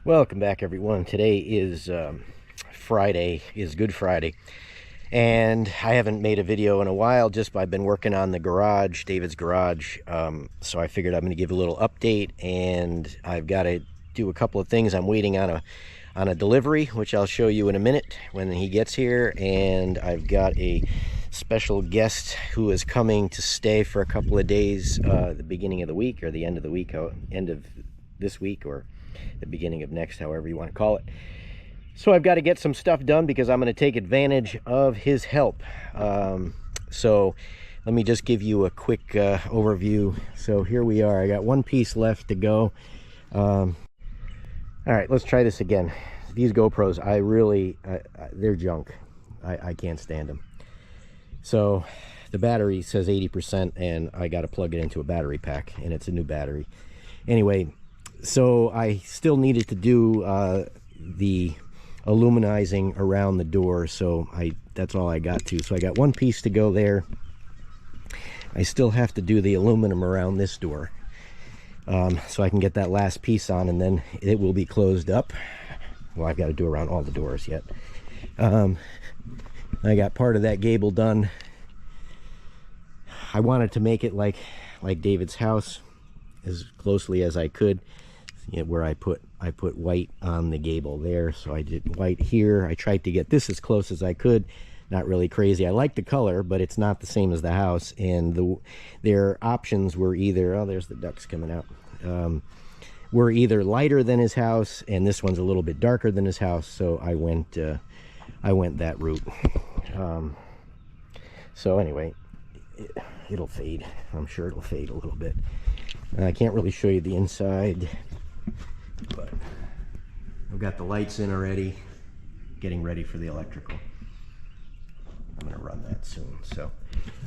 Welcome back, everyone. Today is Good Friday, and I haven't made a video in a while. I've been working on the garage, David's garage, so I figured I'm going to give a little update, and I've got to do a couple of things. I'm waiting on a delivery, which I'll show you in a minute when he gets here, and I've got a special guest who is coming to stay for a couple of days, the beginning of the week or the end of the week, end of this week or the beginning of next, however you want to call it. So I've got to get some stuff done because I'm going to take advantage of his help. So let me just give you a quick overview. So here we are. I got one piece left to go. All right, let's try this again. These GoPros, they're junk. I can't stand them. So the battery says 80%, and I got to plug it into a battery pack, and it's a new battery. Anyway, so I still needed to do the aluminizing around the door, so that's all I got to. So I got one piece to go there. I still have to do the aluminum around this door, so I can get that last piece on, and then it will be closed up. Well, I've got to do around all the doors yet. I got part of that gable done. I wanted to make it like David's house as closely as I could. Where I put white on the gable there, so I did white here. I tried to get this as close as I could. Not really crazy. I like the color, but it's not the same as the house. And their options were either, oh, there's the ducks coming out, were either lighter than his house, and this one's a little bit darker than his house. So I went that route. So anyway, it'll fade. I'm sure it'll fade a little bit. I can't really show you the inside, but I've got the lights in already, getting ready for the electrical. I'm going to run that soon. So,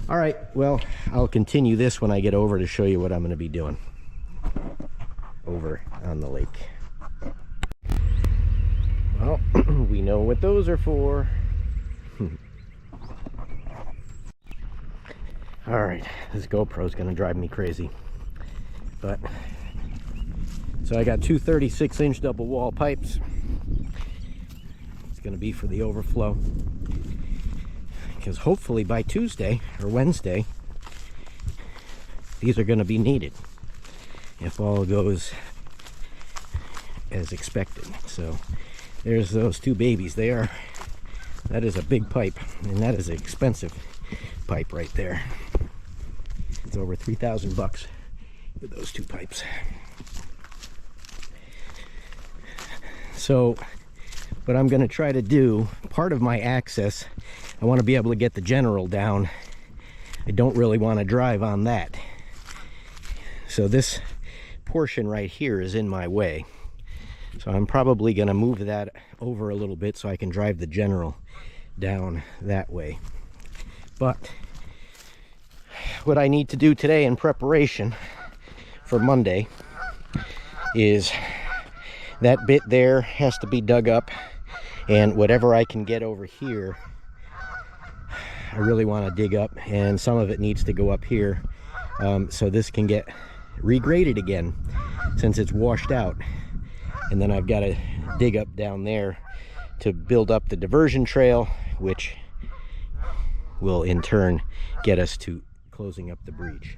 all right, well, I'll continue this when I get over to show you what I'm going to be doing over on the lake. Well, we know what those are for. All right, this GoPro is going to drive me crazy. But so I got two 36-inch double wall pipes. It's going to be for the overflow, because hopefully by Tuesday or Wednesday these are going to be needed if all goes as expected. So there's those two babies. That is a big pipe, and that is an expensive pipe right there. It's over $3,000 for those two pipes. So what I'm going to try to do, part of my access, I want to be able to get the general down. I don't really want to drive on that. So this portion right here is in my way. So I'm probably going to move that over a little bit so I can drive the general down that way. But what I need to do today in preparation for Monday is that bit there has to be dug up, and whatever I can get over here I really want to dig up, and some of it needs to go up here, so this can get regraded again since it's washed out. And then I've got to dig up down there to build up the diversion trail, which will in turn get us to closing up the breach.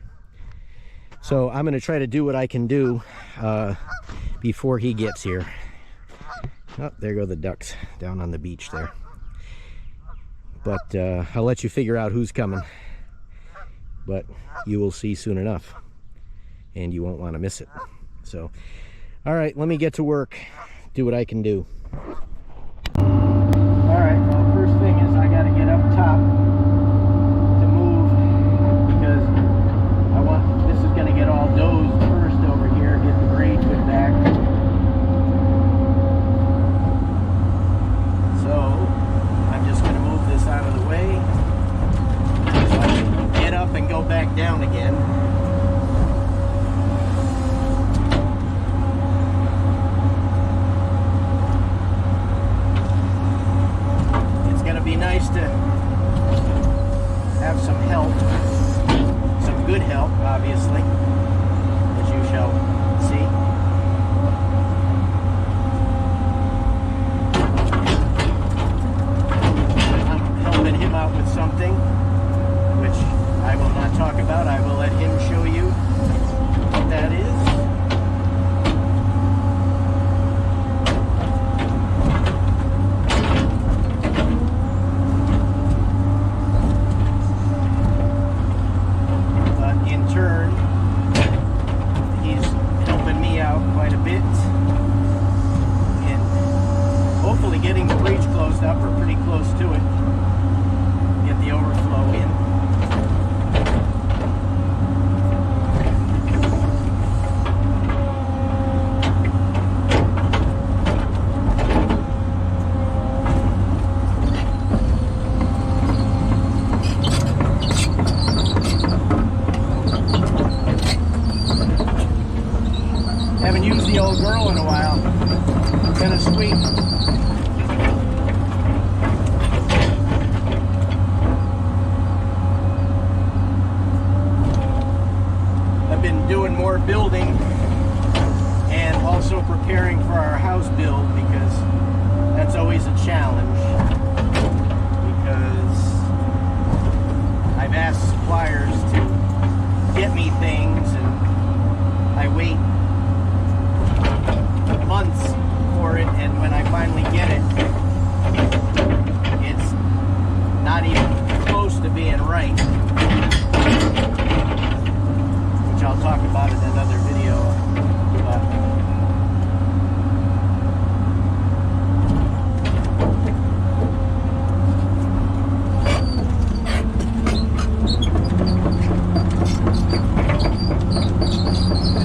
So I'm going to try to do what I can do before he gets here. Oh, there go the ducks down on the beach there. But I'll let you figure out who's coming. But you will see soon enough, and you won't want to miss it. So, all right, let me get to work, do what I can do. All right, well, first thing is I got to get up top to move, because this is going to get all dozed first over here, get the grade put back. So I'm just going to move this out of the way so I can get up and go back down again. getting the breach closed up, or pretty close to it. Get the overflow in. Haven't used the old girl in a while. Kind of sweet. I've been doing more building and also preparing for our house build, because that's always a challenge, because I've asked suppliers to get me things and I wait months for it, and when I finally get it, it's not even close to being right, which I'll talk about in another video. But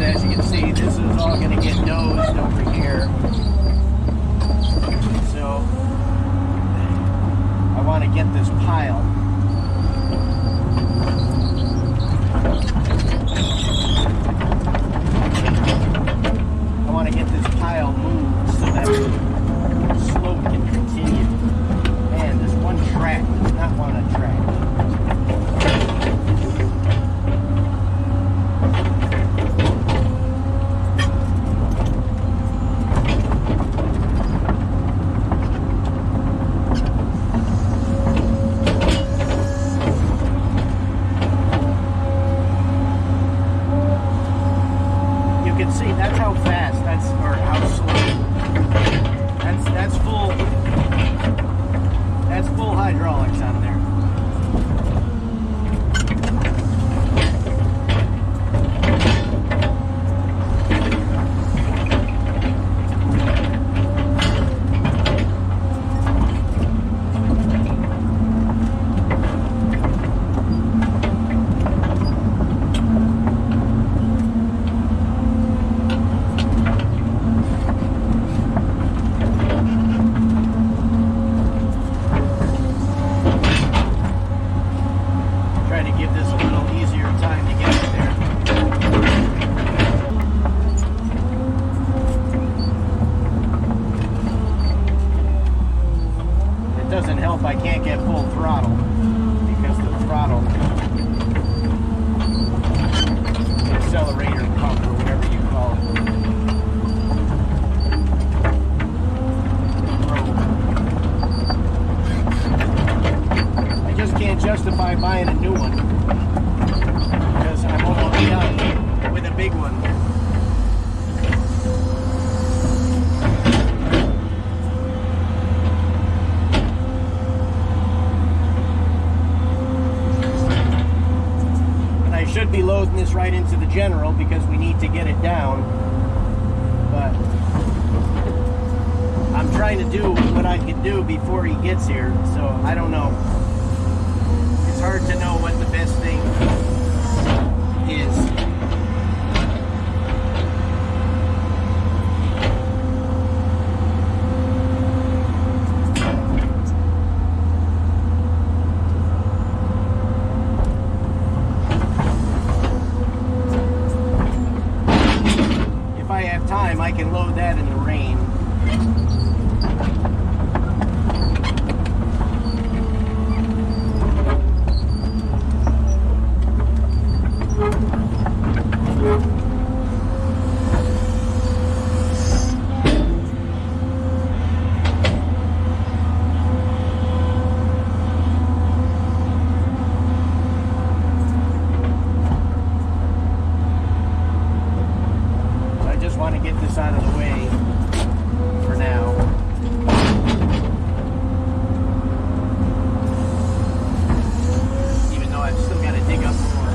as you can see, this is all going to get dozed over here. So I want to get this pile. I want to get this pile moved so that the slope can continue. Man, this one track does not want to track. See, that's how fast, or how slow. That's full hydraulics on there. Doesn't help I can't get full throttle, because the throttle, the accelerator pump, or whatever you call it. I just can't justify buying a new one, because I'm almost done with a big one. Should be loading this right into the general, because we need to get it down, but I'm trying to do what I can do before he gets here, so I don't know. It's hard to know what the best thing is. Time I can load that in the rain. Want to get this out of the way for now. Even though I've still got to dig up more.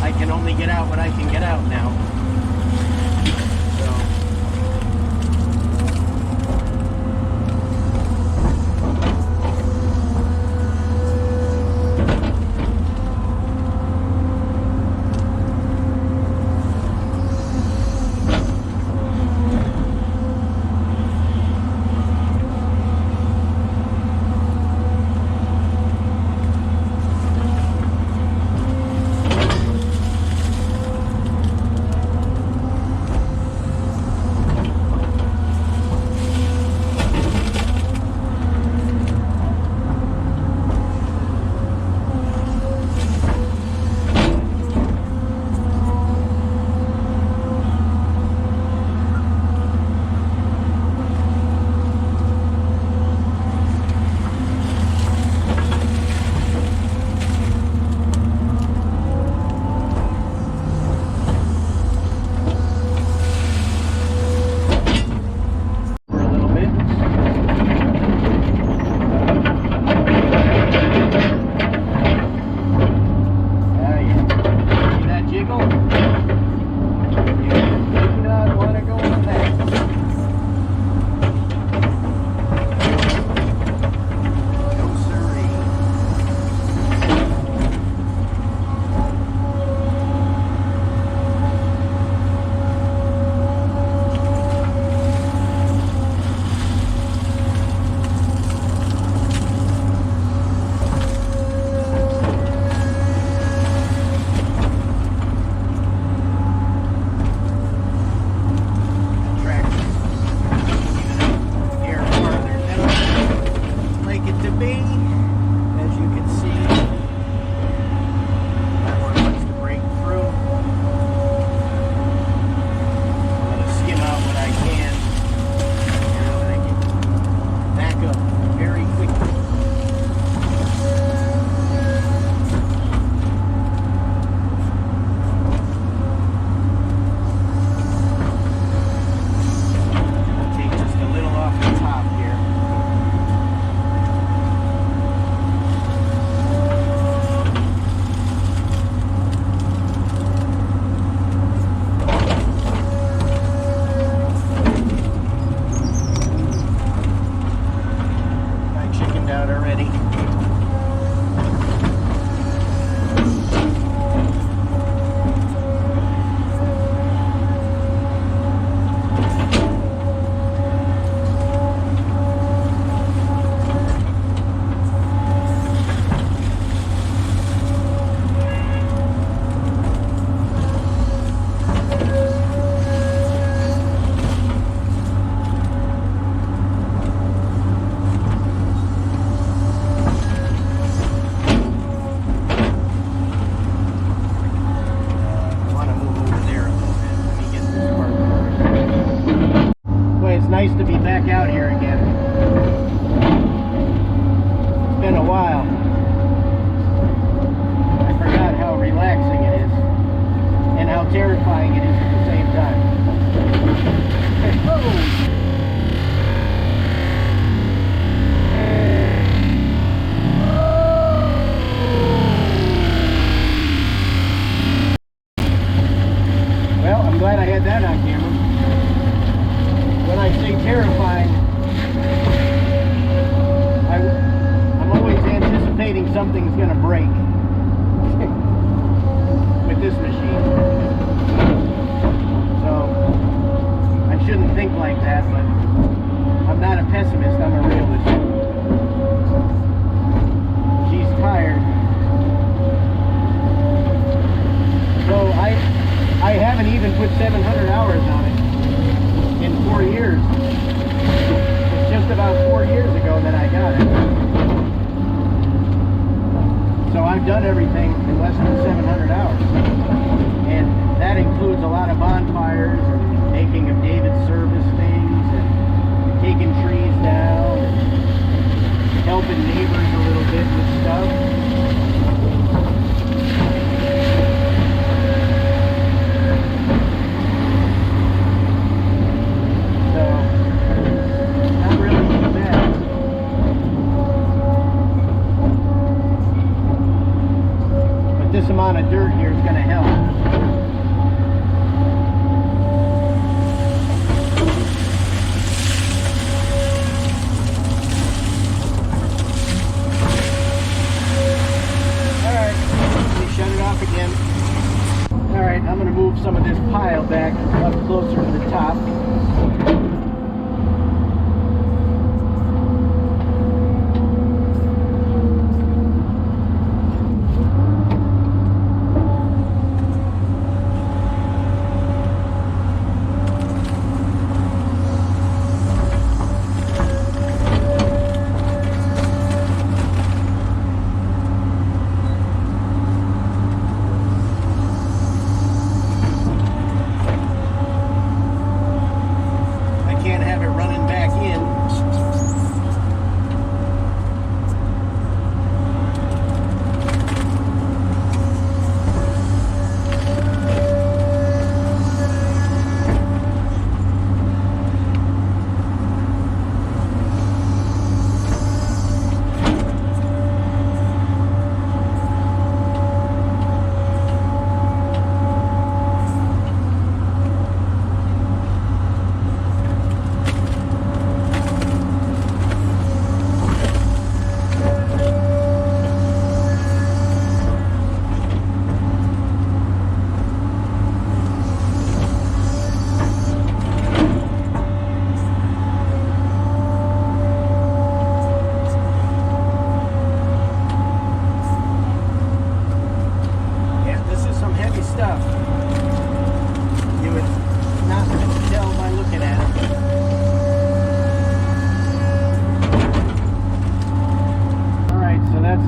I can only get out what I can get out now. Nice to be back out here again. It's been a while. I forgot how relaxing it is and how terrifying it is at the same time. Well, I'm glad I had that on camera. When I say terrifying, I'm always anticipating something's going to break with this machine. So I shouldn't think like that, but I'm not a pessimist, I'm a realist. She's tired. So I haven't even put 700 hours on it. In 4 years. It's just about 4 years ago that I got it. So I've done everything in less than 700 hours. And that includes a lot of bonfires and making of David's service things and taking trees down and helping neighbors a little bit with stuff. This amount of dirt here is going to help. Alright, I'm going to move some of this pile back up closer to the top.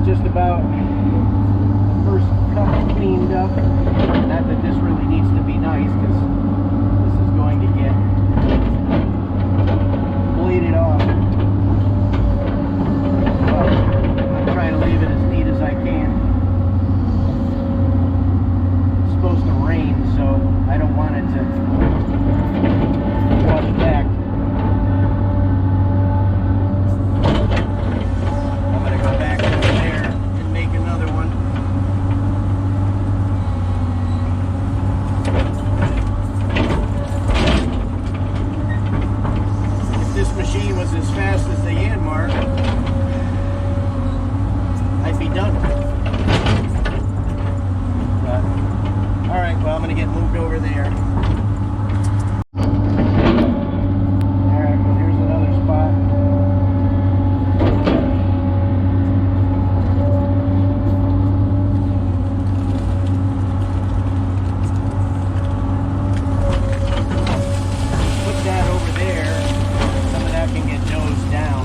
Just about the first cut cleaned up. Not that this really needs to be nice, because this is going to get bladed off. But I'm trying to leave it as neat as I can. It's supposed to rain, so I don't want it to wash back. As fast as the Yanmar, I'd be done. But, all right, well, I'm going to get moved over there. All right, well, here's another spot. Put that over there. Can get nose down.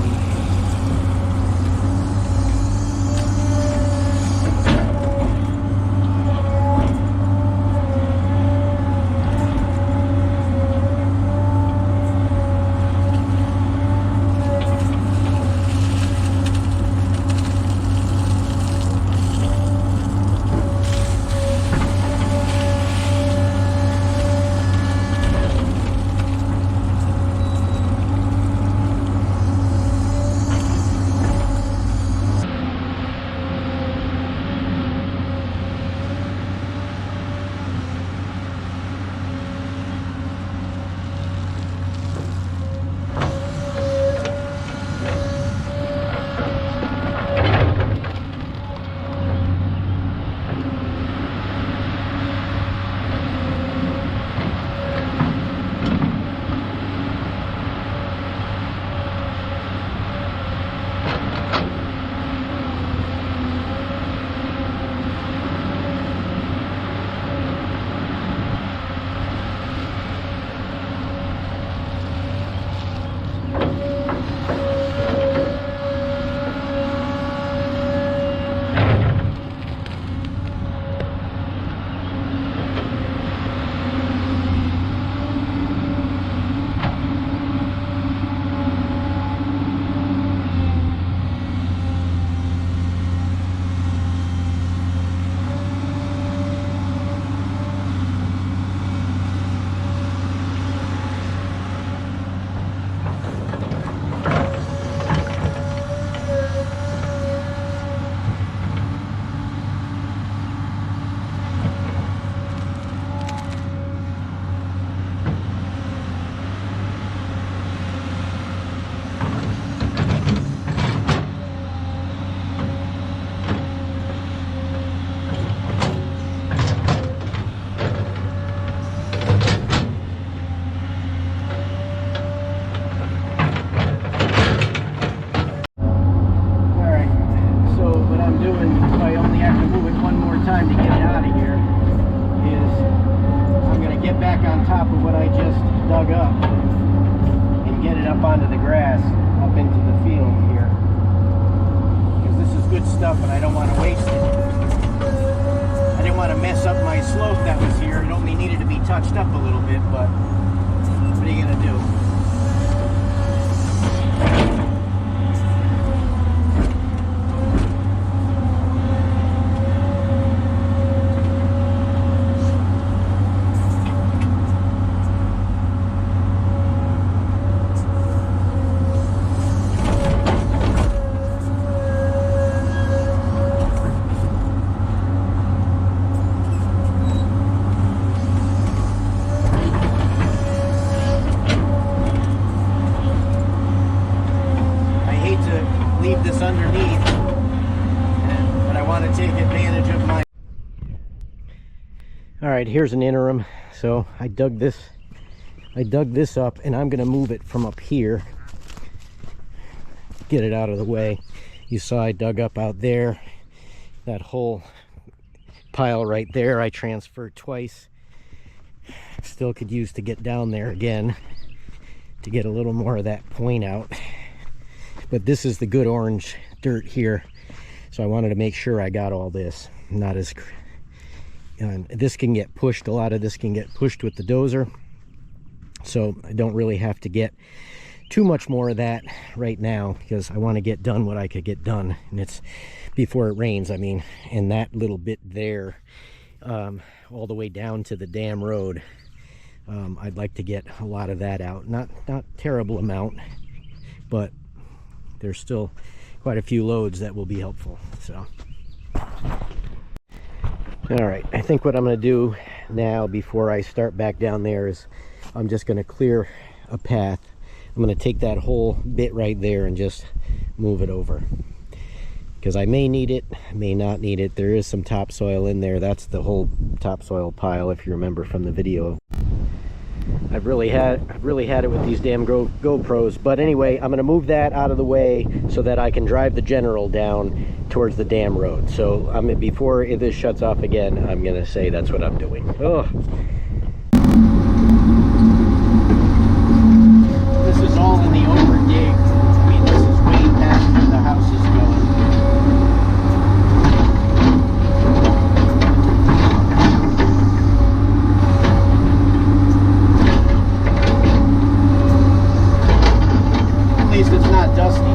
back on top of what I just dug up and get it up onto the grass, up into the field here. Because this is good stuff and I don't want to waste it. I didn't want to mess up my slope that was here. It only needed to be touched up a little bit, but what are you going to do? This underneath, but I want to take advantage of my... All right, here's an interim. So I dug this up, and I'm going to move it from up here, get it out of the way. You saw I dug up out there, that whole pile right there I transferred twice. Still could use to get down there again to get a little more of that point out. But this is the good orange dirt here, so I wanted to make sure I got all this. Not as, this can get pushed, a lot of this can get pushed with the dozer, so I don't really have to get too much more of that right now, because I want to get done what I could get done, and it's before it rains. I mean, and that little bit there, all the way down to the dam road, I'd like to get a lot of that out. Not terrible amount, but there's still quite a few loads that will be helpful. So, all right, I think what I'm going to do now before I start back down there is I'm just going to clear a path. I'm going to take that whole bit right there and just move it over, because I may need it, may not need it. There is some topsoil in there. That's the whole topsoil pile, if you remember from the video. I've really had it with these damn GoPros. But anyway, I'm going to move that out of the way so that I can drive the General down towards the dam road. So before this shuts off again, I'm going to say that's what I'm doing. Oh. This is all in the overdig. I mean, this is way past where the house is going. At least it's not dusty.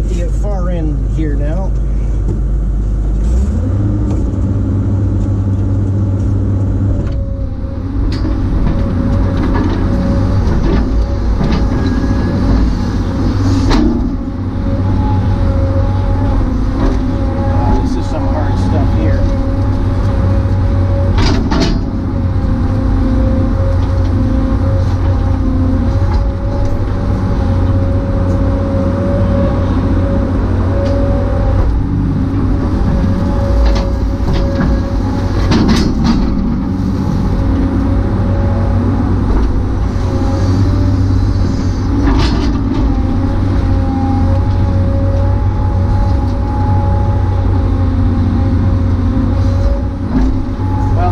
at the far end here now. This is some hard stuff here.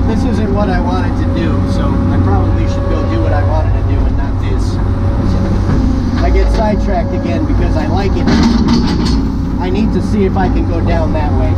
This isn't what I wanted to do, so I probably should go do what I wanted to do and not this. I get sidetracked again because I like it. I need to see if I can go down that way.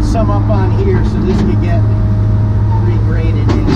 Some up on here so this could get regraded in.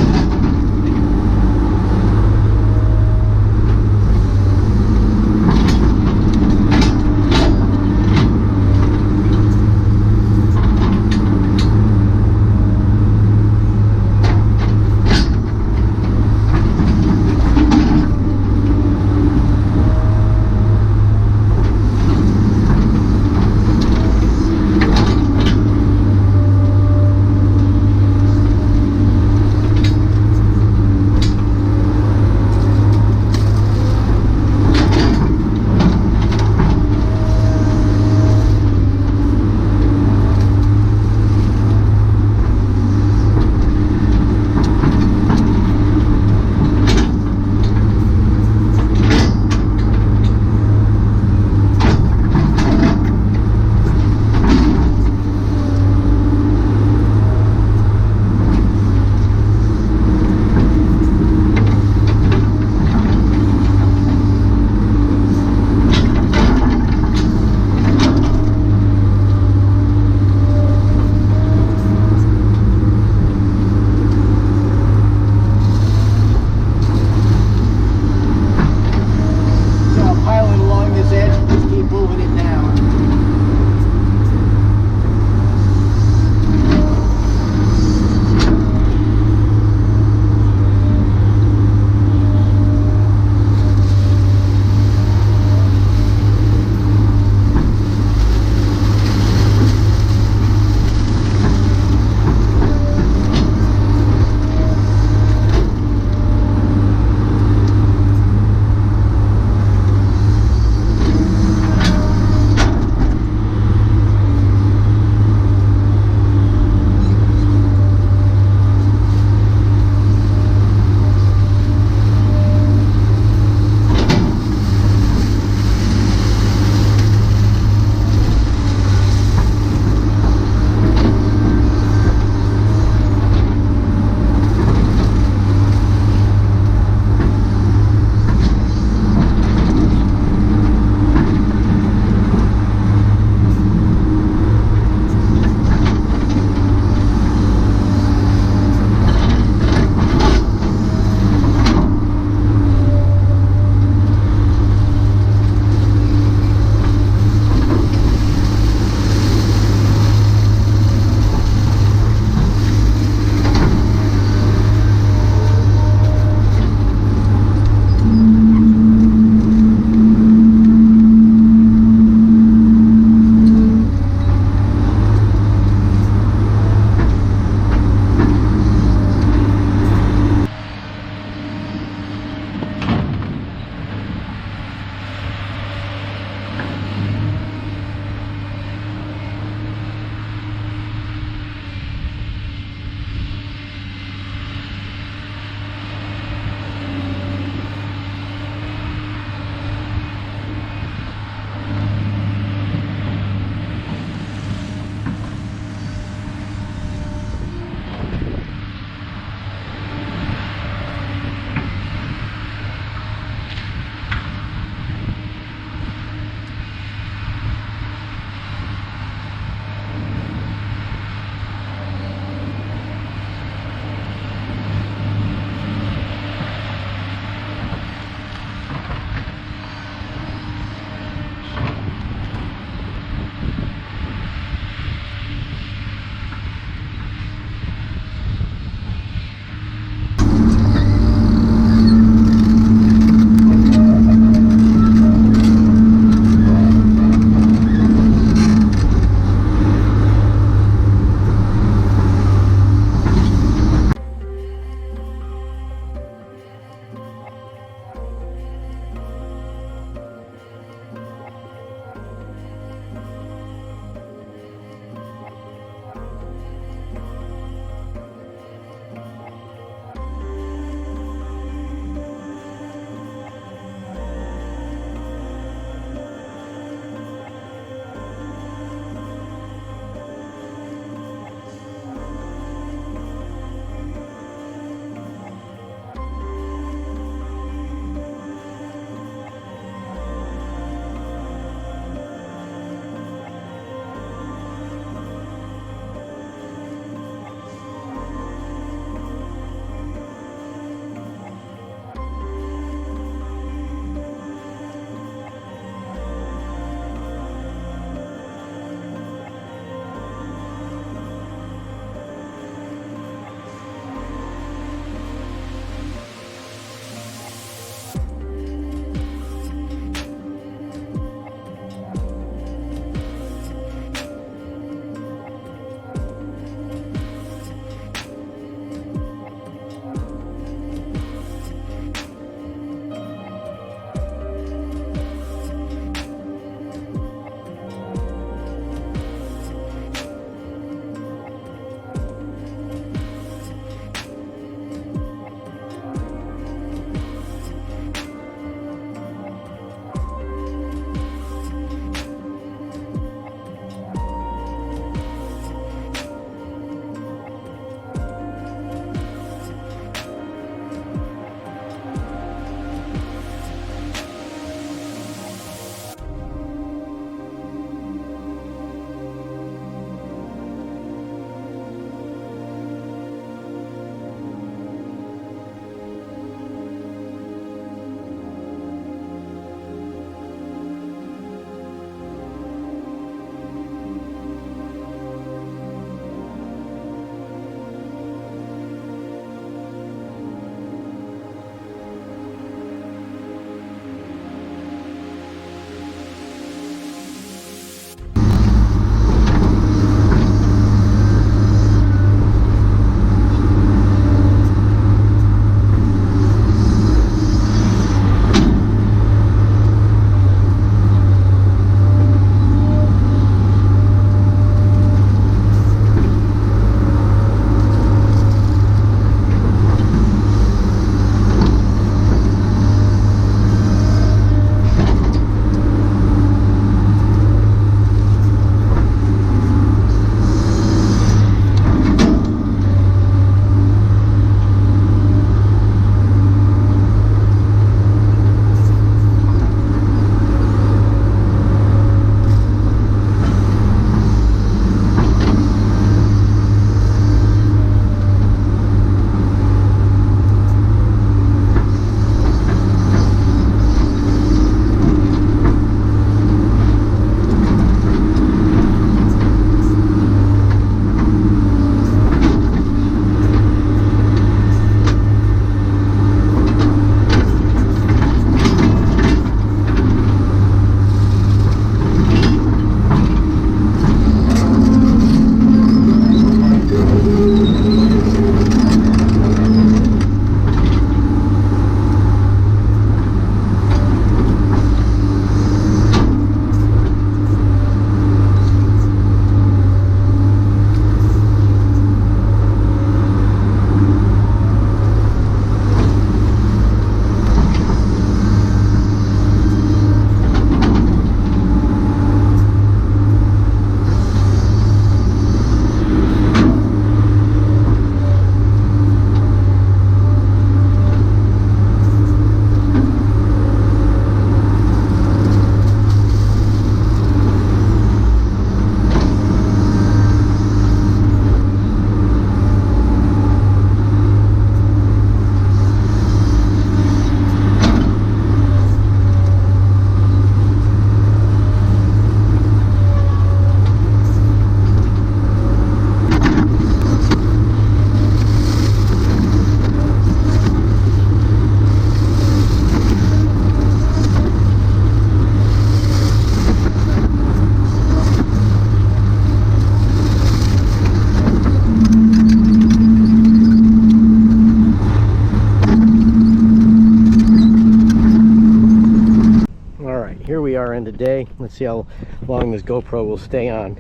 far in today. Let's see how long this GoPro will stay on.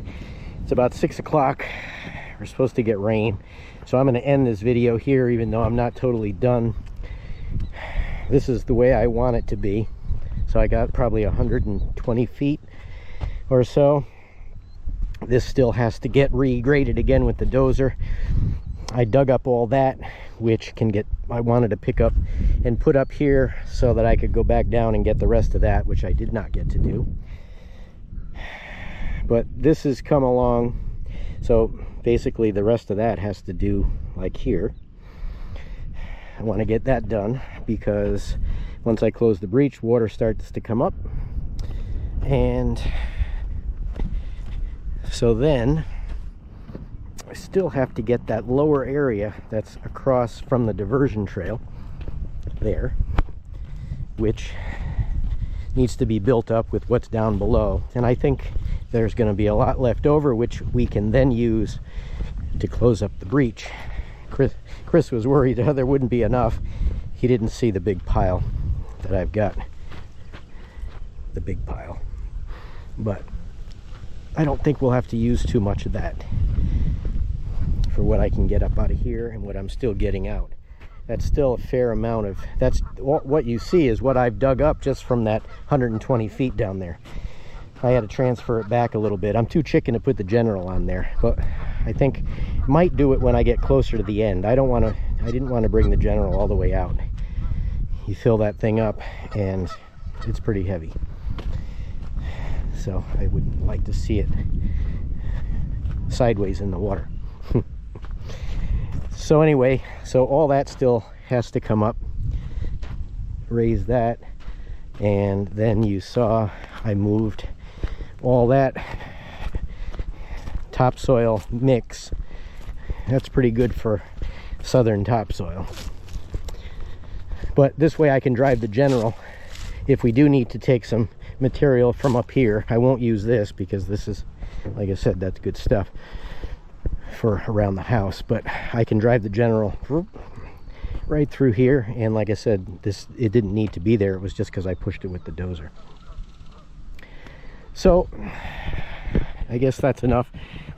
It's about 6 o'clock. We're supposed to get rain, so I'm going to end this video here, even though I'm not totally done. This is the way I want it to be. So I got probably 120 feet or so. This still has to get regraded again with the dozer. I dug up all that, which I wanted to pick up and put up here so that I could go back down and get the rest of that, which I did not get to do. But this has come along, so basically the rest of that has to do like here. I want to get that done because once I close the breech, water starts to come up, and so then I still have to get that lower area that's across from the diversion trail there, which needs to be built up with what's down below. And I think there's going to be a lot left over, which we can then use to close up the breach. Chris was worried there wouldn't be enough. He didn't see the big pile that I've got. The big pile. But I don't think we'll have to use too much of that for what I can get up out of here and what I'm still getting out. That's still a fair amount of, that's what you see is what I've dug up just from that 120 feet down there. I had to transfer it back a little bit. I'm too chicken to put the general on there, but I think might do it when I get closer to the end. I didn't want to bring the general all the way out. You fill that thing up and it's pretty heavy. So I would like to see it sideways in the water. So anyway, so all that still has to come up, raise that, and then you saw I moved all that topsoil mix. That's pretty good for southern topsoil. But this way I can drive the general if we do need to take some material from up here. I won't use this because this is, like I said, that's good stuff for around the house, but I can drive the general right through here. And like I said, it didn't need to be there. It was just because I pushed it with the dozer. So I guess that's enough.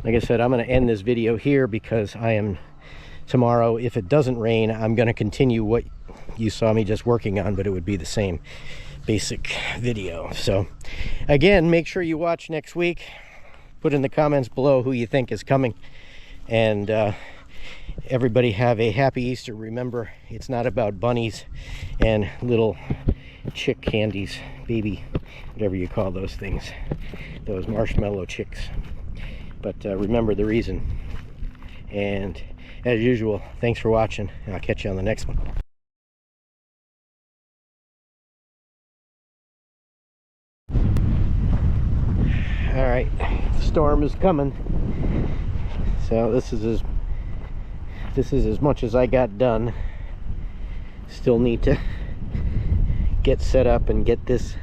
Like I said, I'm going to end this video here because tomorrow, if it doesn't rain, I'm going to continue what you saw me just working on, but it would be the same basic video. So again, make sure you watch next week. Put in the comments below who you think is coming. And everybody have a happy Easter. Remember, it's not about bunnies and little chick candies, baby, whatever you call those things, those marshmallow chicks. But remember the reason. And as usual, thanks for watching, and I'll catch you on the next one. All right, storm is coming. So this is as much as I got done. Still need to get set up and get this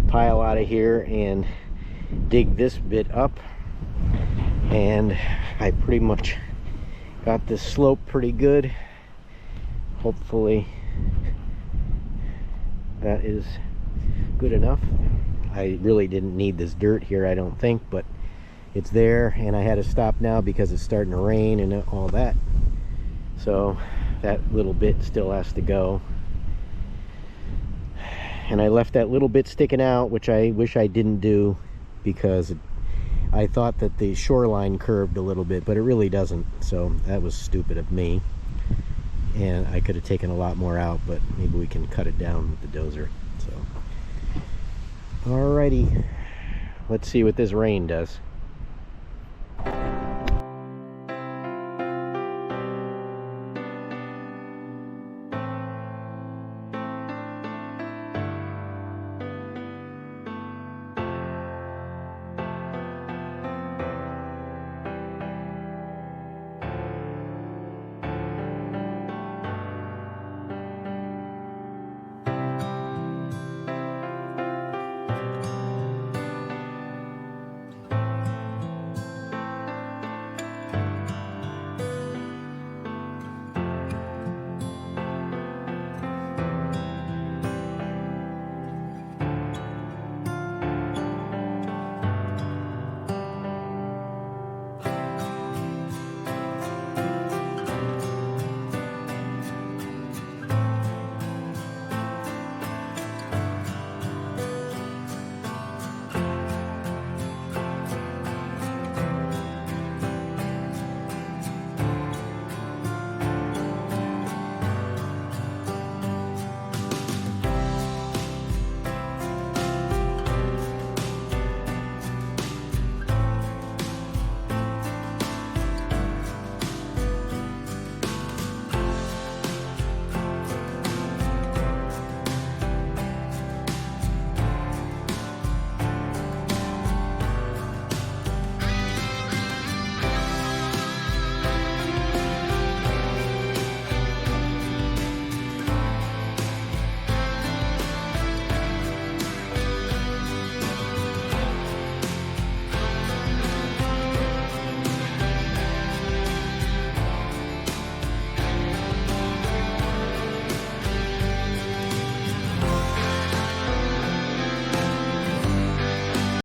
pile out of here and dig this bit up. And I pretty much got this slope pretty good. Hopefully that is good enough. I really didn't need this dirt here, I don't think, but it's there, and I had to stop now because it's starting to rain and all that. So that little bit still has to go. And I left that little bit sticking out, which I wish I didn't do, because I thought that the shoreline curved a little bit, but it really doesn't. So that was stupid of me. And I could have taken a lot more out, but maybe we can cut it down with the dozer. So alrighty, let's see what this rain does.